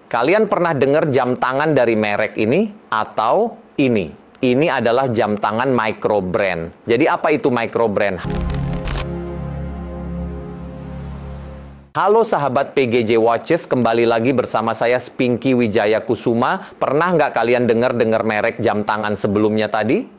Kalian pernah dengar jam tangan dari merek ini atau ini? Ini adalah jam tangan micro brand. Jadi apa itu micro brand? Halo sahabat PGJ Watches, kembali lagi bersama saya Pinky Wijaya Kusuma. Pernah nggak kalian dengar merek jam tangan sebelumnya tadi?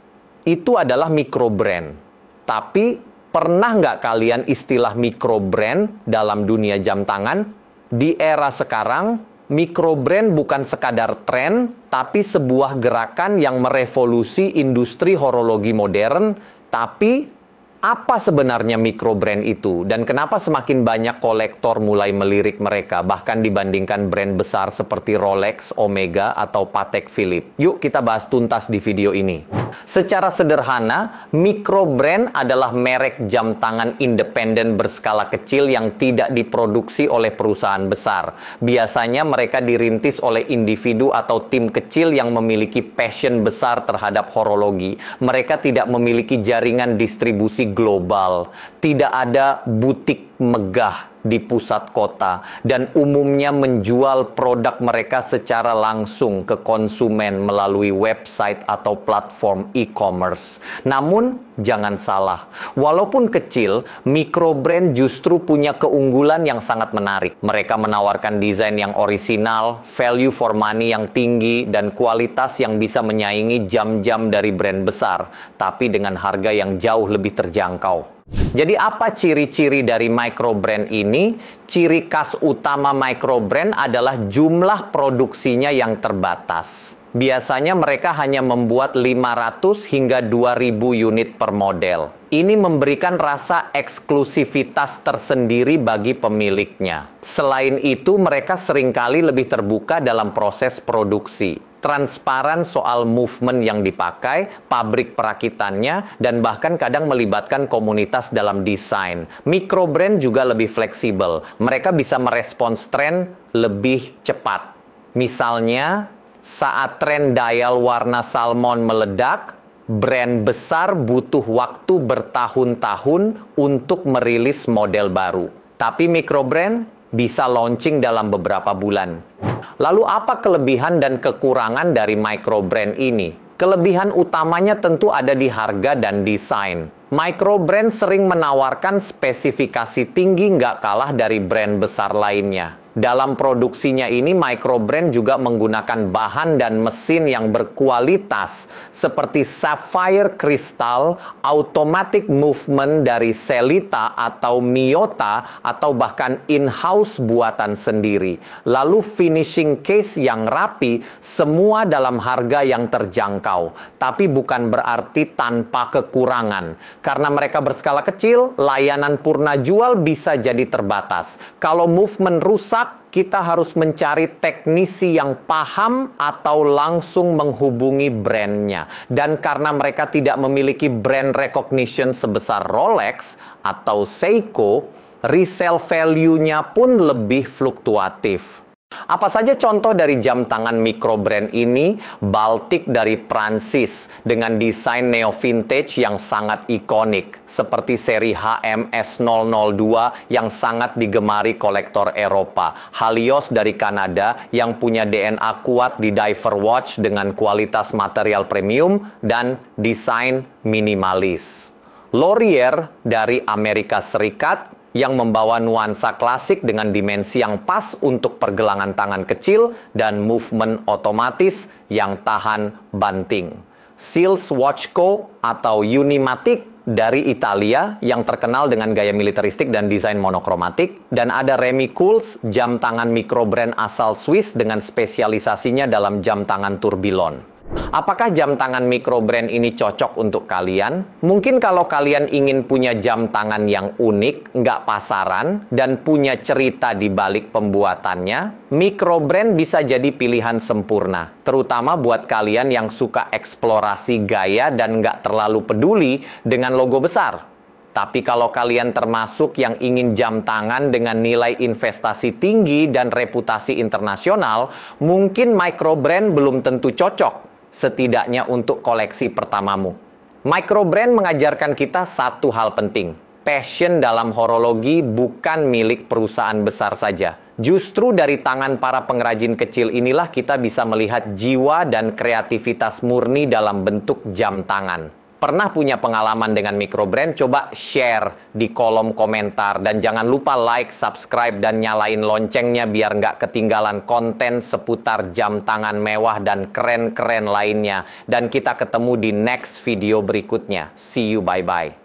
Itu adalah micro brand. Tapi pernah nggak kalian istilah micro brand dalam dunia jam tangan? Di era sekarang, micro brand bukan sekadar tren, tapi sebuah gerakan yang merevolusi industri horologi modern. Tapi apa sebenarnya micro brand itu? Dan kenapa semakin banyak kolektor mulai melirik mereka, bahkan dibandingkan brand besar seperti Rolex, Omega, atau Patek Philippe? Yuk kita bahas tuntas di video ini. Secara sederhana, micro brand adalah merek jam tangan independen berskala kecil yang tidak diproduksi oleh perusahaan besar. Biasanya mereka dirintis oleh individu atau tim kecil yang memiliki passion besar terhadap horologi. Mereka tidak memiliki jaringan distribusi global, tidak ada butik megah di pusat kota, dan umumnya menjual produk mereka secara langsung ke konsumen melalui website atau platform e-commerce. Namun, jangan salah, walaupun kecil, micro brand justru punya keunggulan yang sangat menarik. Mereka menawarkan desain yang orisinal, value for money yang tinggi, dan kualitas yang bisa menyaingi jam-jam dari brand besar, tapi dengan harga yang jauh lebih terjangkau. Jadi apa ciri-ciri dari micro brand ini? Ciri khas utama micro brand adalah jumlah produksinya yang terbatas. Biasanya mereka hanya membuat 500 hingga 2000 unit per model. Ini memberikan rasa eksklusivitas tersendiri bagi pemiliknya. Selain itu, mereka seringkali lebih terbuka dalam proses produksi. Transparan soal movement yang dipakai, pabrik perakitannya, dan bahkan kadang melibatkan komunitas dalam desain. Micro brand juga lebih fleksibel. Mereka bisa merespons tren lebih cepat. Misalnya, saat tren dial warna salmon meledak, brand besar butuh waktu bertahun-tahun untuk merilis model baru. Tapi micro brand bisa launching dalam beberapa bulan. Lalu apa kelebihan dan kekurangan dari micro brand ini? Kelebihan utamanya tentu ada di harga dan desain. Micro brand sering menawarkan spesifikasi tinggi nggak kalah dari brand besar lainnya. Dalam produksinya ini, micro brand juga menggunakan bahan dan mesin yang berkualitas seperti sapphire crystal, automatic movement dari Sellita atau Miyota, atau bahkan in-house buatan sendiri. Lalu finishing case yang rapi, semua dalam harga yang terjangkau. Tapi bukan berarti tanpa kekurangan. Karena mereka berskala kecil, layanan purna jual bisa jadi terbatas. Kalau movement rusak, kita harus mencari teknisi yang paham atau langsung menghubungi brandnya. Dan karena mereka tidak memiliki brand recognition sebesar Rolex atau Seiko, resale value-nya pun lebih fluktuatif. Apa saja contoh dari jam tangan micro brand ini? Baltic dari Prancis dengan desain neo-vintage yang sangat ikonik, seperti seri HMS002 yang sangat digemari kolektor Eropa. Halios dari Kanada yang punya DNA kuat di diver watch dengan kualitas material premium dan desain minimalis. Laurier dari Amerika Serikat yang membawa nuansa klasik dengan dimensi yang pas untuk pergelangan tangan kecil dan movement otomatis yang tahan banting. Seals Watch Co. atau Unimatic dari Italia yang terkenal dengan gaya militeristik dan desain monokromatik. Dan ada Remy Cool's, jam tangan micro brand asal Swiss dengan spesialisasinya dalam jam tangan tourbillon. Apakah jam tangan micro brand ini cocok untuk kalian? Mungkin kalau kalian ingin punya jam tangan yang unik, nggak pasaran, dan punya cerita di balik pembuatannya, micro brand bisa jadi pilihan sempurna. Terutama buat kalian yang suka eksplorasi gaya dan nggak terlalu peduli dengan logo besar. Tapi kalau kalian termasuk yang ingin jam tangan dengan nilai investasi tinggi dan reputasi internasional, mungkin micro brand belum tentu cocok. Setidaknya untuk koleksi pertamamu. Micro brand mengajarkan kita satu hal penting. Passion dalam horologi bukan milik perusahaan besar saja. Justru dari tangan para pengrajin kecil inilah kita bisa melihat jiwa dan kreativitas murni dalam bentuk jam tangan. Pernah punya pengalaman dengan microbrand? Coba share di kolom komentar. Dan jangan lupa like, subscribe, dan nyalain loncengnya biar nggak ketinggalan konten seputar jam tangan mewah dan keren-keren lainnya. Dan kita ketemu di next video berikutnya. See you, bye-bye.